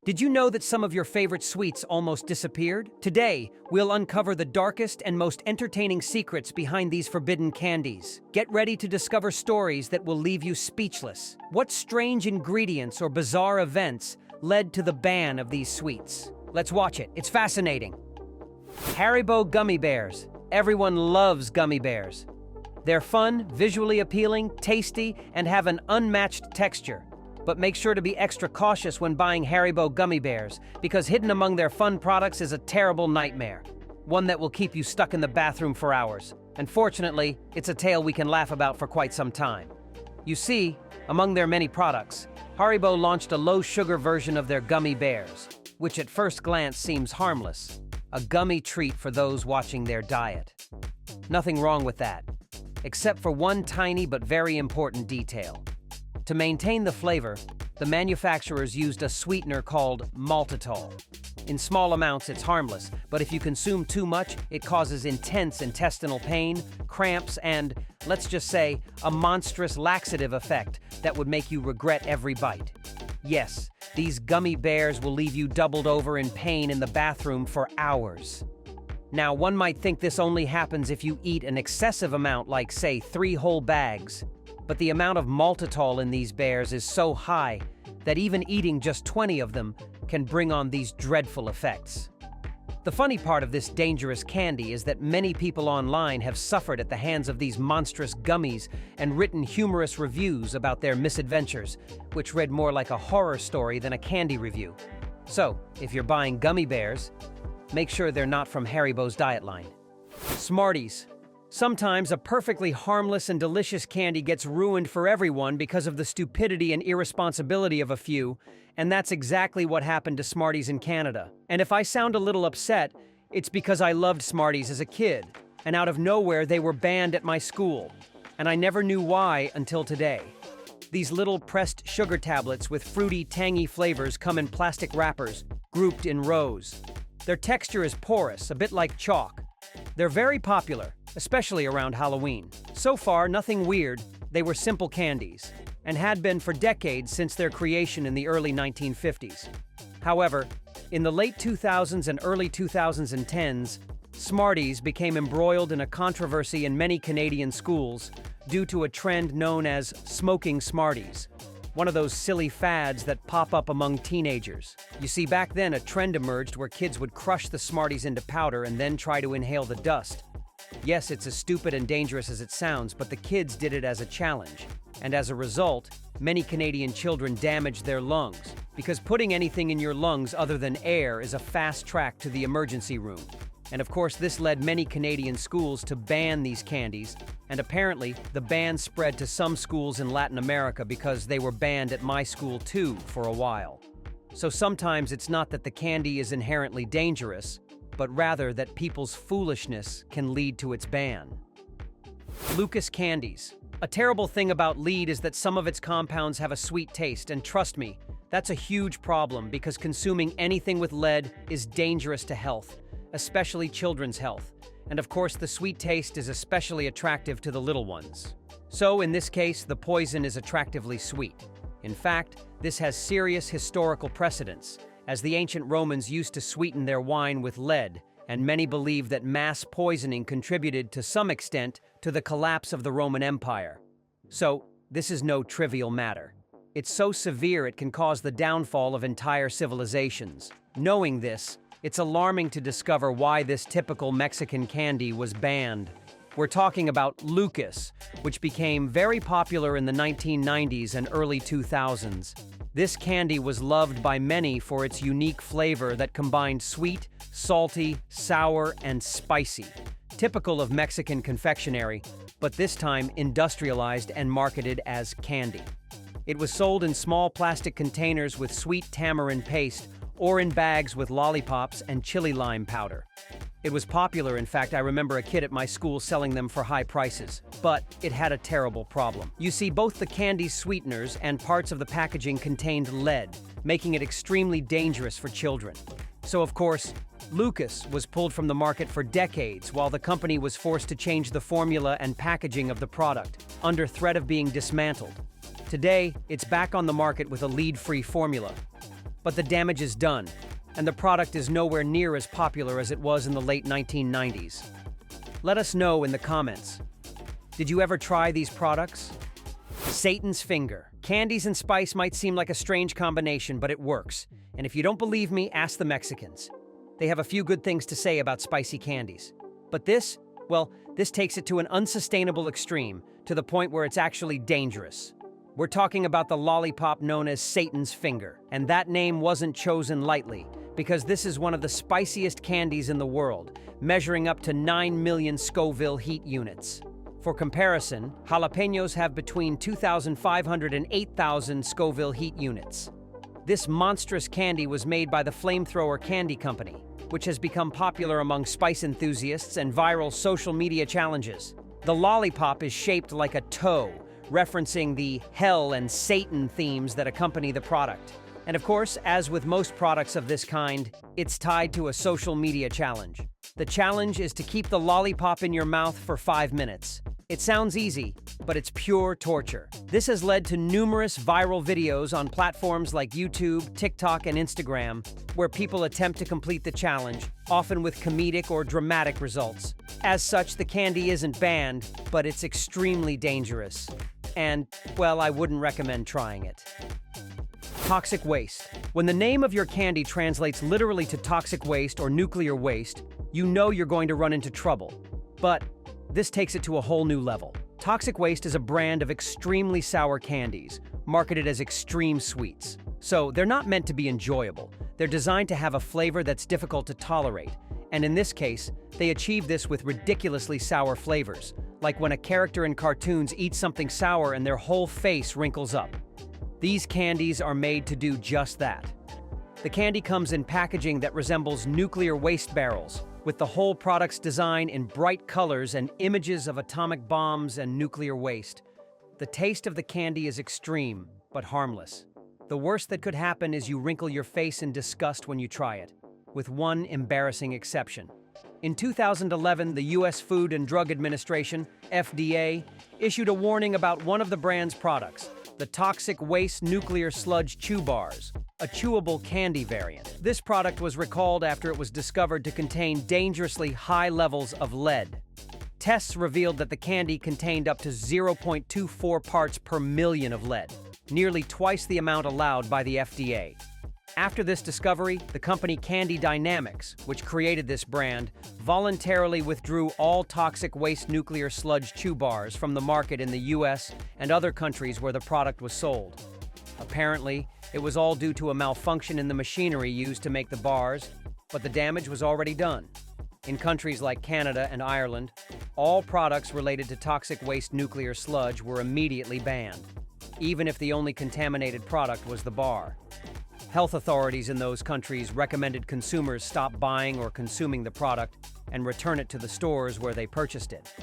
Did you know that some of your favorite sweets almost disappeared? Today, we'll uncover the darkest and most entertaining secrets behind these forbidden candies. Get ready to discover stories that will leave you speechless. What strange ingredients or bizarre events led to the ban of these sweets? Let's watch it. It's fascinating. Haribo gummy bears. Everyone loves gummy bears. They're fun, visually appealing, tasty, and have an unmatched texture. But make sure to be extra cautious when buying Haribo gummy bears, because hidden among their fun products is a terrible nightmare. One that will keep you stuck in the bathroom for hours. And fortunately, it's a tale we can laugh about for quite some time. You see, among their many products, Haribo launched a low-sugar version of their gummy bears, which at first glance seems harmless. A gummy treat for those watching their diet. Nothing wrong with that, except for one tiny but very important detail. To maintain the flavor, the manufacturers used a sweetener called maltitol. In small amounts, it's harmless, but if you consume too much, it causes intense intestinal pain, cramps, and, let's just say, a monstrous laxative effect that would make you regret every bite. Yes, these gummy bears will leave you doubled over in pain in the bathroom for hours. Now, one might think this only happens if you eat an excessive amount, like, say, 3 whole bags. But the amount of maltitol in these bears is so high that even eating just 20 of them can bring on these dreadful effects. The funny part of this dangerous candy is that many people online have suffered at the hands of these monstrous gummies and written humorous reviews about their misadventures, which read more like a horror story than a candy review. So, if you're buying gummy bears, make sure they're not from Haribo's diet line. Smarties. Sometimes a perfectly harmless and delicious candy gets ruined for everyone because of the stupidity and irresponsibility of a few, and that's exactly what happened to Smarties in Canada. And if I sound a little upset, it's because I loved Smarties as a kid, and out of nowhere they were banned at my school, and I never knew why until today. These little pressed sugar tablets with fruity, tangy flavors come in plastic wrappers, grouped in rows. Their texture is porous, a bit like chalk. They're very popular, especially around Halloween. So far, nothing weird. They were simple candies, and had been for decades since their creation in the early 1950s. However, in the late 2000s and early 2010s, Smarties became embroiled in a controversy in many Canadian schools due to a trend known as smoking Smarties, one of those silly fads that pop up among teenagers. You see, back then a trend emerged where kids would crush the Smarties into powder and then try to inhale the dust. Yes, it's as stupid and dangerous as it sounds, but the kids did it as a challenge. And as a result, many Canadian children damaged their lungs, because putting anything in your lungs other than air is a fast track to the emergency room. And of course, this led many Canadian schools to ban these candies, and apparently, the ban spread to some schools in Latin America because they were banned at my school too for a while. So sometimes it's not that the candy is inherently dangerous, but rather that people's foolishness can lead to its ban. Lucas candies. A terrible thing about lead is that some of its compounds have a sweet taste, and trust me, that's a huge problem because consuming anything with lead is dangerous to health, especially children's health. And of course, the sweet taste is especially attractive to the little ones. So in this case, the poison is attractively sweet. In fact, this has serious historical precedence, as the ancient Romans used to sweeten their wine with lead, and many believe that mass poisoning contributed to some extent to the collapse of the Roman Empire. So, this is no trivial matter. It's so severe it can cause the downfall of entire civilizations. Knowing this, it's alarming to discover why this typical Mexican candy was banned. We're talking about Lucas, which became very popular in the 1990s and early 2000s. This candy was loved by many for its unique flavor that combined sweet, salty, sour, and spicy, typical of Mexican confectionery, but this time industrialized and marketed as candy. It was sold in small plastic containers with sweet tamarind paste or in bags with lollipops and chili lime powder. It was popular. In fact, I remember a kid at my school selling them for high prices. But it had a terrible problem. You see, both the candy's sweeteners and parts of the packaging contained lead, making it extremely dangerous for children. So of course, Lucas was pulled from the market for decades while the company was forced to change the formula and packaging of the product, under threat of being dismantled. Today, it's back on the market with a lead-free formula. but the damage is done, and the product is nowhere near as popular as it was in the late 1990s. Let us know in the comments. Did you ever try these products? Satan's Finger. Candies and spice might seem like a strange combination, but it works. And if you don't believe me, ask the Mexicans. They have a few good things to say about spicy candies. But this, well, this takes it to an unsustainable extreme, to the point where it's actually dangerous. We're talking about the lollipop known as Satan's Finger, and that name wasn't chosen lightly, because this is one of the spiciest candies in the world, measuring up to 9 million Scoville heat units. For comparison, jalapenos have between 2,500 and 8,000 Scoville heat units. This monstrous candy was made by the Flamethrower Candy Company, which has become popular among spice enthusiasts and viral social media challenges. The lollipop is shaped like a toe, referencing the hell and Satan themes that accompany the product. And of course, as with most products of this kind, it's tied to a social media challenge. The challenge is to keep the lollipop in your mouth for 5 minutes. It sounds easy, but it's pure torture. This has led to numerous viral videos on platforms like YouTube, TikTok, and Instagram, where people attempt to complete the challenge, often with comedic or dramatic results. As such, the candy isn't banned, but it's extremely dangerous. And, well, I wouldn't recommend trying it. Toxic waste. When the name of your candy translates literally to toxic waste or nuclear waste, you know you're going to run into trouble. But this takes it to a whole new level. Toxic Waste is a brand of extremely sour candies, marketed as extreme sweets. So they're not meant to be enjoyable. They're designed to have a flavor that's difficult to tolerate. And in this case, they achieve this with ridiculously sour flavors, like when a character in cartoons eats something sour and their whole face wrinkles up. These candies are made to do just that. The candy comes in packaging that resembles nuclear waste barrels, with the whole product's design in bright colors and images of atomic bombs and nuclear waste. The taste of the candy is extreme, but harmless. The worst that could happen is you wrinkle your face in disgust when you try it, with one embarrassing exception. In 2011, the U.S. Food and Drug Administration, FDA, issued a warning about one of the brand's products, the Toxic Waste Nuclear Sludge Chew Bars, a chewable candy variant. This product was recalled after it was discovered to contain dangerously high levels of lead. Tests revealed that the candy contained up to 0.24 parts per million of lead, nearly twice the amount allowed by the FDA. After this discovery, the company Candy Dynamics, which created this brand, voluntarily withdrew all toxic waste nuclear sludge chew bars from the market in the US and other countries where the product was sold. Apparently, it was all due to a malfunction in the machinery used to make the bars, but the damage was already done. In countries like Canada and Ireland, all products related to toxic waste nuclear sludge were immediately banned, even if the only contaminated product was the bar. Health authorities in those countries recommended consumers stop buying or consuming the product and return it to the stores where they purchased it.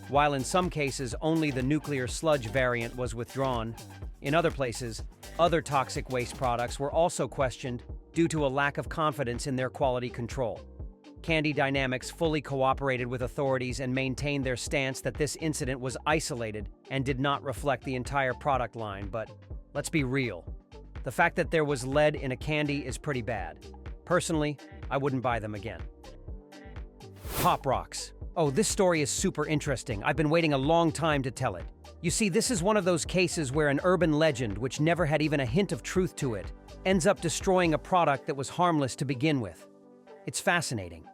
While in some cases only the nuclear sludge variant was withdrawn, in other places, other toxic waste products were also questioned due to a lack of confidence in their quality control. Candy Dynamics fully cooperated with authorities and maintained their stance that this incident was isolated and did not reflect the entire product line, but let's be real. The fact that there was lead in a candy is pretty bad. Personally, I wouldn't buy them again. Pop Rocks. Oh, this story is super interesting. I've been waiting a long time to tell it. You see, this is one of those cases where an urban legend, which never had even a hint of truth to it, ends up destroying a product that was harmless to begin with. It's fascinating.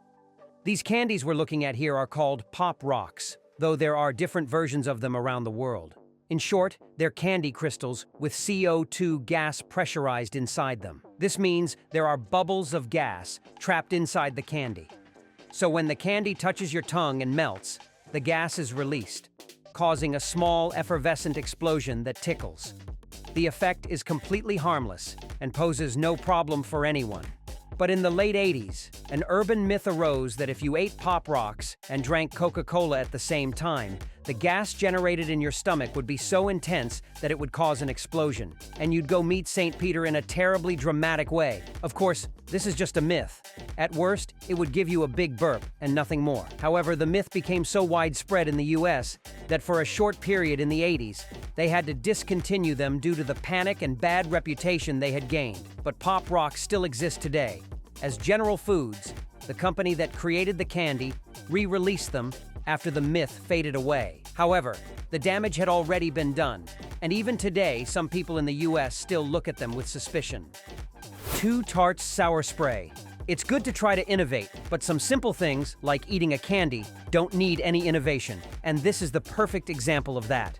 These candies we're looking at here are called Pop Rocks, though there are different versions of them around the world. In short, they're candy crystals with CO2 gas pressurized inside them. This means there are bubbles of gas trapped inside the candy. So when the candy touches your tongue and melts, the gas is released, causing a small effervescent explosion that tickles. The effect is completely harmless and poses no problem for anyone. But in the late 80s, an urban myth arose that if you ate Pop Rocks and drank Coca-Cola at the same time, the gas generated in your stomach would be so intense that it would cause an explosion, and you'd go meet St. Peter in a terribly dramatic way. Of course, this is just a myth. At worst, it would give you a big burp and nothing more. However, the myth became so widespread in the US that for a short period in the 80s, they had to discontinue them due to the panic and bad reputation they had gained. But Pop Rocks still exists today. As General Foods, the company that created the candy, re-released them after the myth faded away. However, the damage had already been done, and even today, some people in the US still look at them with suspicion. 2 Tarts Sour Spray. It's good to try to innovate, but some simple things, like eating a candy, don't need any innovation, and this is the perfect example of that.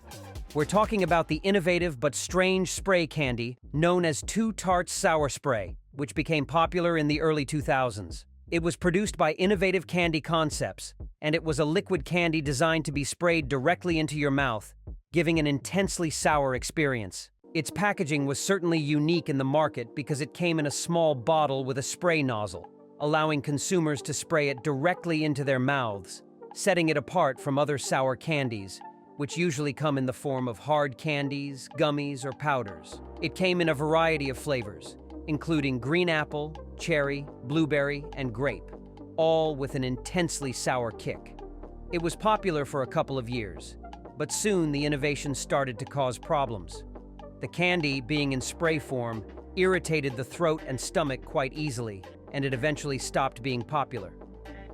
We're talking about the innovative but strange spray candy known as 2 Tarts Sour Spray, which became popular in the early 2000s. It was produced by Innovative Candy Concepts, and it was a liquid candy designed to be sprayed directly into your mouth, giving an intensely sour experience. Its packaging was certainly unique in the market because it came in a small bottle with a spray nozzle, allowing consumers to spray it directly into their mouths, setting it apart from other sour candies, which usually come in the form of hard candies, gummies, or powders. It came in a variety of flavors, including green apple, cherry, blueberry, and grape, all with an intensely sour kick. It was popular for a couple of years, but soon the innovation started to cause problems. The candy, being in spray form, irritated the throat and stomach quite easily, and it eventually stopped being popular.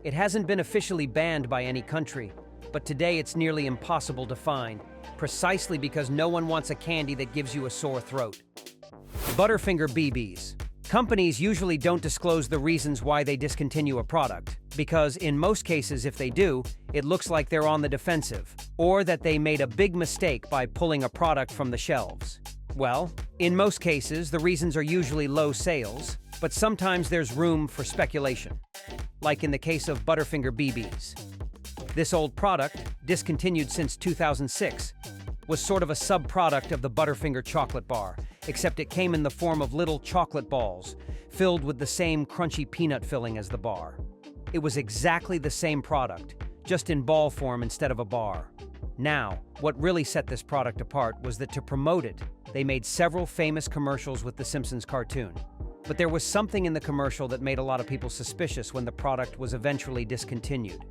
It hasn't been officially banned by any country, but today it's nearly impossible to find, precisely because no one wants a candy that gives you a sore throat. Butterfinger BBS. Companies usually don't disclose the reasons why they discontinue a product, because in most cases, if they do, it looks like they're on the defensive, or that they made a big mistake by pulling a product from the shelves. Well, in most cases, the reasons are usually low sales, but sometimes there's room for speculation, like in the case of Butterfinger BBS. This old product, discontinued since 2006, was sort of a sub-product of the Butterfinger chocolate bar, except it came in the form of little chocolate balls, filled with the same crunchy peanut filling as the bar. It was exactly the same product, just in ball form instead of a bar. Now, what really set this product apart was that to promote it, they made several famous commercials with the Simpsons cartoon. But there was something in the commercial that made a lot of people suspicious when the product was eventually discontinued.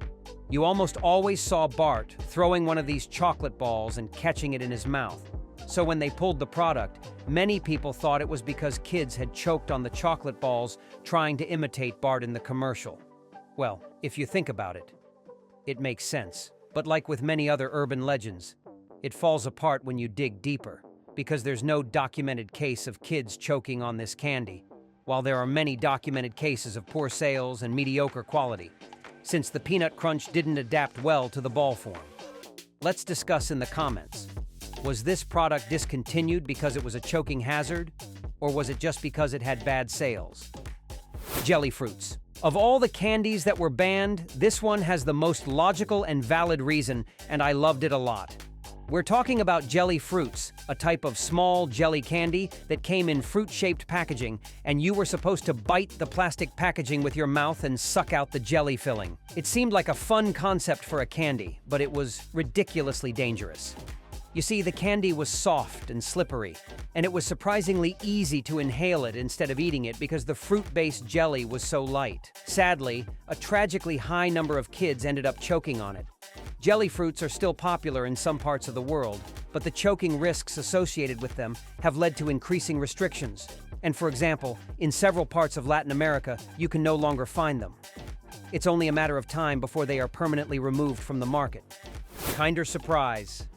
You almost always saw Bart throwing one of these chocolate balls and catching it in his mouth. So when they pulled the product, many people thought it was because kids had choked on the chocolate balls trying to imitate Bart in the commercial. Well, if you think about it, it makes sense. But like with many other urban legends, it falls apart when you dig deeper, because there's no documented case of kids choking on this candy, while there are many documented cases of poor sales and mediocre quality, since the peanut crunch didn't adapt well to the ball form. Let's discuss in the comments. Was this product discontinued because it was a choking hazard, or was it just because it had bad sales? Jelly fruits. Of all the candies that were banned, this one has the most logical and valid reason, and I loved it a lot. We're talking about jelly fruits, a type of small jelly candy that came in fruit-shaped packaging, and you were supposed to bite the plastic packaging with your mouth and suck out the jelly filling. It seemed like a fun concept for a candy, but it was ridiculously dangerous. You see, the candy was soft and slippery, and it was surprisingly easy to inhale it instead of eating it because the fruit-based jelly was so light. Sadly, a tragically high number of kids ended up choking on it. Jelly fruits are still popular in some parts of the world, but the choking risks associated with them have led to increasing restrictions. And for example, in several parts of Latin America, you can no longer find them. It's only a matter of time before they are permanently removed from the market. Kinder Surprise.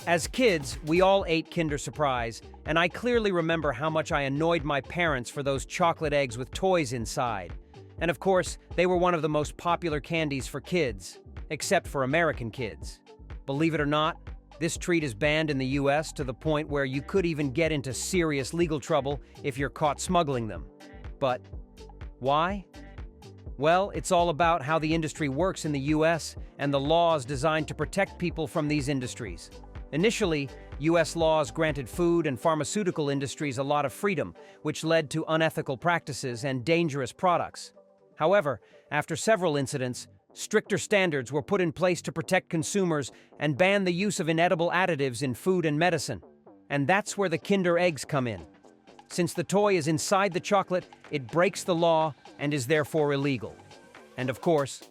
As kids, we all ate Kinder Surprise, and I clearly remember how much I annoyed my parents for those chocolate eggs with toys inside. And of course, they were one of the most popular candies for kids, except for American kids. Believe it or not, this treat is banned in the US to the point where you could even get into serious legal trouble if you're caught smuggling them. But why? Well, it's all about how the industry works in the US and the laws designed to protect people from these industries. Initially, U.S. laws granted food and pharmaceutical industries a lot of freedom, which led to unethical practices and dangerous products. However, after several incidents, Stricter standards were put in place to protect consumers and ban the use of inedible additives in food and medicine. And that's where the Kinder Eggs come in. Since the toy is inside the chocolate, it breaks the law and is therefore illegal. And of course,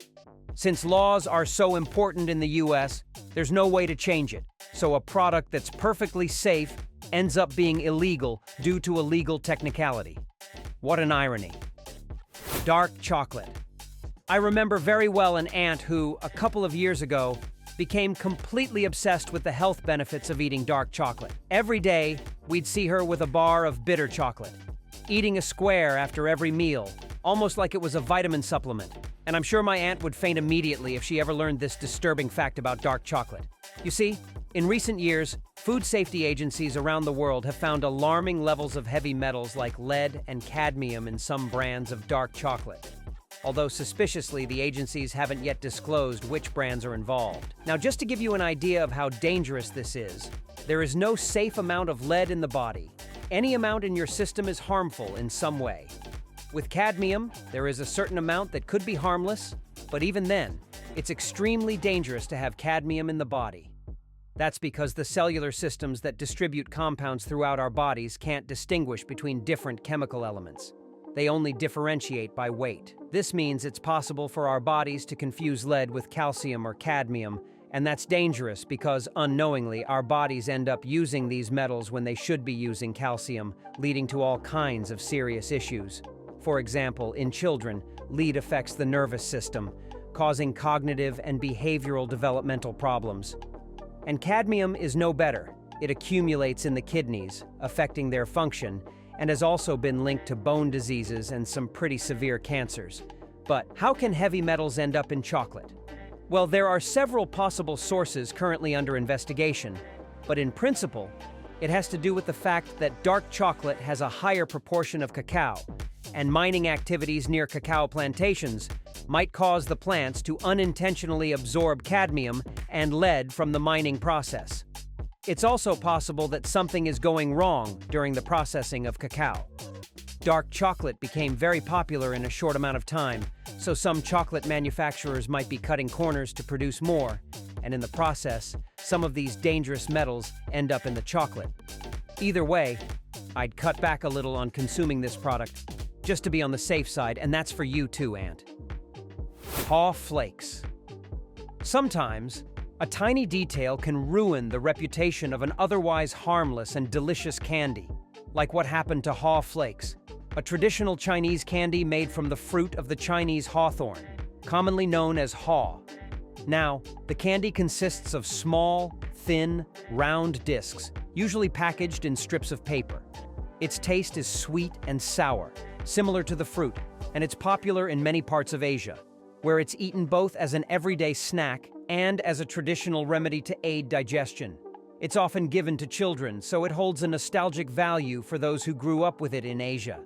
since laws are so important in the US, there's no way to change it. So a product that's perfectly safe ends up being illegal due to a legal technicality. What an irony. Dark chocolate. I remember very well an aunt who, a couple of years ago, became completely obsessed with the health benefits of eating dark chocolate. Every day, we'd see her with a bar of bitter chocolate, eating a square after every meal, almost like it was a vitamin supplement. And I'm sure my aunt would faint immediately if she ever learned this disturbing fact about dark chocolate. You see, in recent years, food safety agencies around the world have found alarming levels of heavy metals like lead and cadmium in some brands of dark chocolate. Although suspiciously, the agencies haven't yet disclosed which brands are involved. Now, just to give you an idea of how dangerous this is, there is no safe amount of lead in the body. Any amount in your system is harmful in some way. With cadmium, there is a certain amount that could be harmless, but even then, it's extremely dangerous to have cadmium in the body. That's because the cellular systems that distribute compounds throughout our bodies can't distinguish between different chemical elements. They only differentiate by weight. This means it's possible for our bodies to confuse lead with calcium or cadmium, and that's dangerous because unknowingly our bodies end up using these metals when they should be using calcium, leading to all kinds of serious issues. For example, in children, lead affects the nervous system, causing cognitive and behavioral developmental problems. And cadmium is no better. It accumulates in the kidneys, affecting their function, and has also been linked to bone diseases and some pretty severe cancers. But how can heavy metals end up in chocolate? Well, there are several possible sources currently under investigation, but in principle, it has to do with the fact that dark chocolate has a higher proportion of cacao, and mining activities near cacao plantations might cause the plants to unintentionally absorb cadmium and lead from the mining process. It's also possible that something is going wrong during the processing of cacao. Dark chocolate became very popular in a short amount of time, so some chocolate manufacturers might be cutting corners to produce more, and in the process, some of these dangerous metals end up in the chocolate. Either way, I'd cut back a little on consuming this product, just to be on the safe side, and that's for you too, Aunt. Haw Flakes. Sometimes, a tiny detail can ruin the reputation of an otherwise harmless and delicious candy, like what happened to Haw Flakes, a traditional Chinese candy made from the fruit of the Chinese hawthorn, commonly known as haw. Now, the candy consists of small, thin, round discs, usually packaged in strips of paper. Its taste is sweet and sour, similar to the fruit, and it's popular in many parts of Asia, where it's eaten both as an everyday snack and as a traditional remedy to aid digestion. It's often given to children, so it holds a nostalgic value for those who grew up with it in Asia.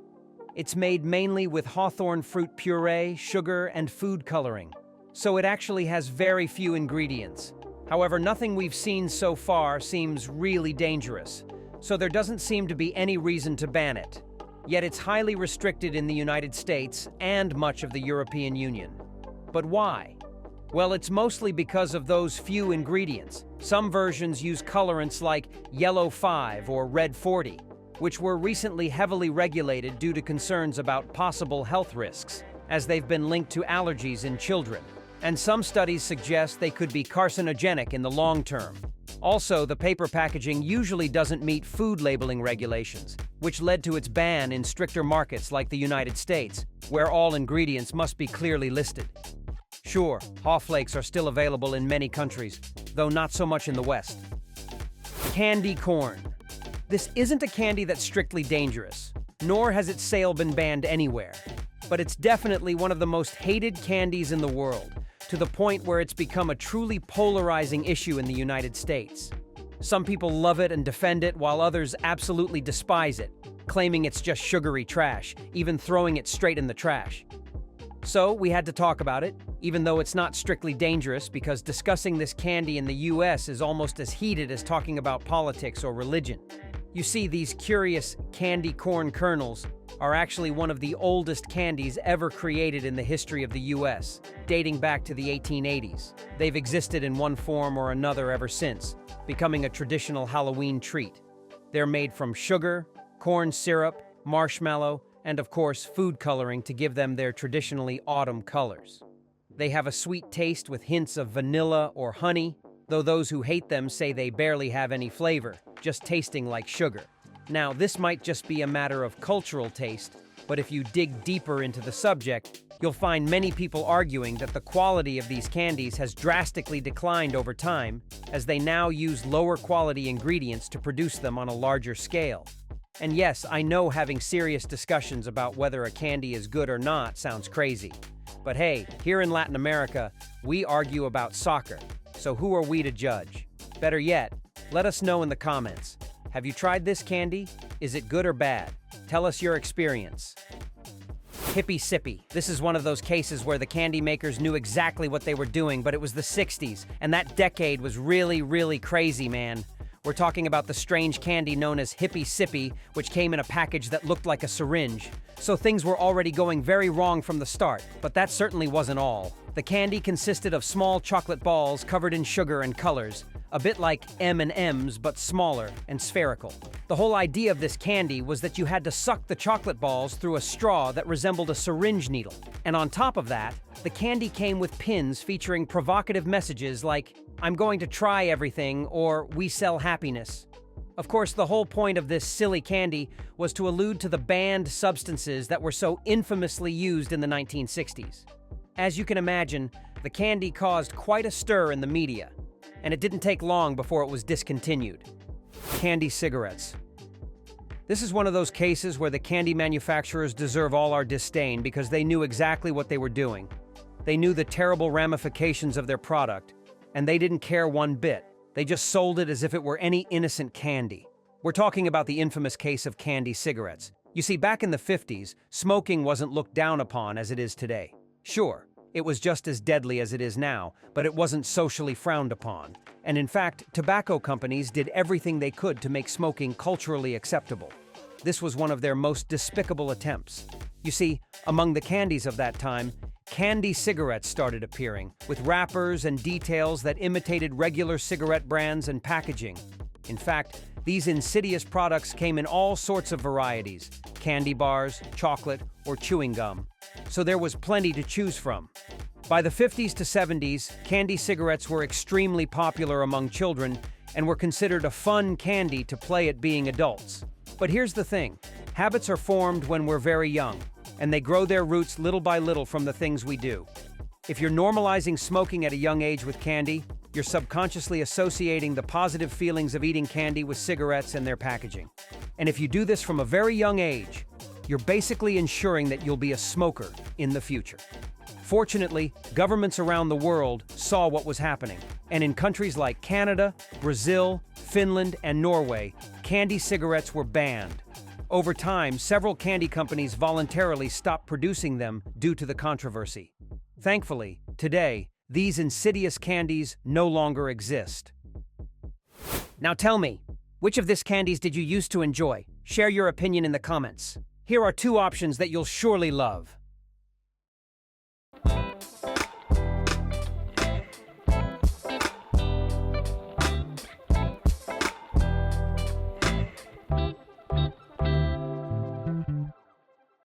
It's made mainly with hawthorn fruit puree, sugar, and food coloring, so it actually has very few ingredients. However, nothing we've seen so far seems really dangerous, so there doesn't seem to be any reason to ban it. Yet it's highly restricted in the United States and much of the European Union. But why? Well, it's mostly because of those few ingredients. Some versions use colorants like Yellow 5 or Red 40, which were recently heavily regulated due to concerns about possible health risks, as they've been linked to allergies in children. And some studies suggest they could be carcinogenic in the long term. Also, the paper packaging usually doesn't meet food labeling regulations, which led to its ban in stricter markets like the United States, where all ingredients must be clearly listed. Sure, Haw Flakes are still available in many countries, though not so much in the West. Candy corn. This isn't a candy that's strictly dangerous, nor has its sale been banned anywhere. But it's definitely one of the most hated candies in the world, to the point where it's become a truly polarizing issue in the United States. Some people love it and defend it, while others absolutely despise it, claiming it's just sugary trash, even throwing it straight in the trash. So we had to talk about it, even though it's not strictly dangerous, because discussing this candy in the US is almost as heated as talking about politics or religion. You see, these curious candy corn kernels are actually one of the oldest candies ever created in the history of the US, dating back to the 1880s. They've existed in one form or another ever since, becoming a traditional Halloween treat. They're made from sugar, corn syrup, marshmallow, and of course, food coloring to give them their traditionally autumn colors. They have a sweet taste with hints of vanilla or honey, though those who hate them say they barely have any flavor, just tasting like sugar. Now, this might just be a matter of cultural taste, but if you dig deeper into the subject, you'll find many people arguing that the quality of these candies has drastically declined over time, as they now use lower quality ingredients to produce them on a larger scale. And yes, I know having serious discussions about whether a candy is good or not sounds crazy. But hey, here in Latin America, we argue about soccer, so who are we to judge? Better yet, let us know in the comments. Have you tried this candy? Is it good or bad? Tell us your experience. Hippie Sippy. This is one of those cases where the candy makers knew exactly what they were doing, but it was the 60s, and that decade was really crazy, man. We're talking about the strange candy known as Hippie Sippy, which came in a package that looked like a syringe. So things were already going very wrong from the start, but that certainly wasn't all. The candy consisted of small chocolate balls covered in sugar and colors, a bit like M&Ms but smaller and spherical. The whole idea of this candy was that you had to suck the chocolate balls through a straw that resembled a syringe needle. And on top of that, the candy came with pins featuring provocative messages like, "I'm going to try everything," or "We sell happiness." Of course, the whole point of this silly candy was to allude to the banned substances that were so infamously used in the 1960s. As you can imagine, the candy caused quite a stir in the media, and it didn't take long before it was discontinued. Candy cigarettes. This is one of those cases where the candy manufacturers deserve all our disdain because they knew exactly what they were doing. They knew the terrible ramifications of their product, and they didn't care one bit. They just sold it as if it were any innocent candy. We're talking about the infamous case of candy cigarettes. You see, back in the 50s, smoking wasn't looked down upon as it is today. Sure, it was just as deadly as it is now, but it wasn't socially frowned upon. And in fact, tobacco companies did everything they could to make smoking culturally acceptable. This was one of their most despicable attempts. You see, among the candies of that time, candy cigarettes started appearing, with wrappers and details that imitated regular cigarette brands and packaging. In fact, these insidious products came in all sorts of varieties: candy bars, chocolate, or chewing gum. So there was plenty to choose from. By the 50s to 70s, candy cigarettes were extremely popular among children and were considered a fun candy to play at being adults. But here's the thing: habits are formed when we're very young, and they grow their roots little by little from the things we do. If you're normalizing smoking at a young age with candy, you're subconsciously associating the positive feelings of eating candy with cigarettes and their packaging. And if you do this from a very young age, you're basically ensuring that you'll be a smoker in the future. Fortunately, governments around the world saw what was happening, and in countries like Canada, Brazil, Finland, and Norway, candy cigarettes were banned. Over time, several candy companies voluntarily stopped producing them due to the controversy. Thankfully, today, these insidious candies no longer exist. Now tell me, which of these candies did you used to enjoy? Share your opinion in the comments. Here are two options that you'll surely love.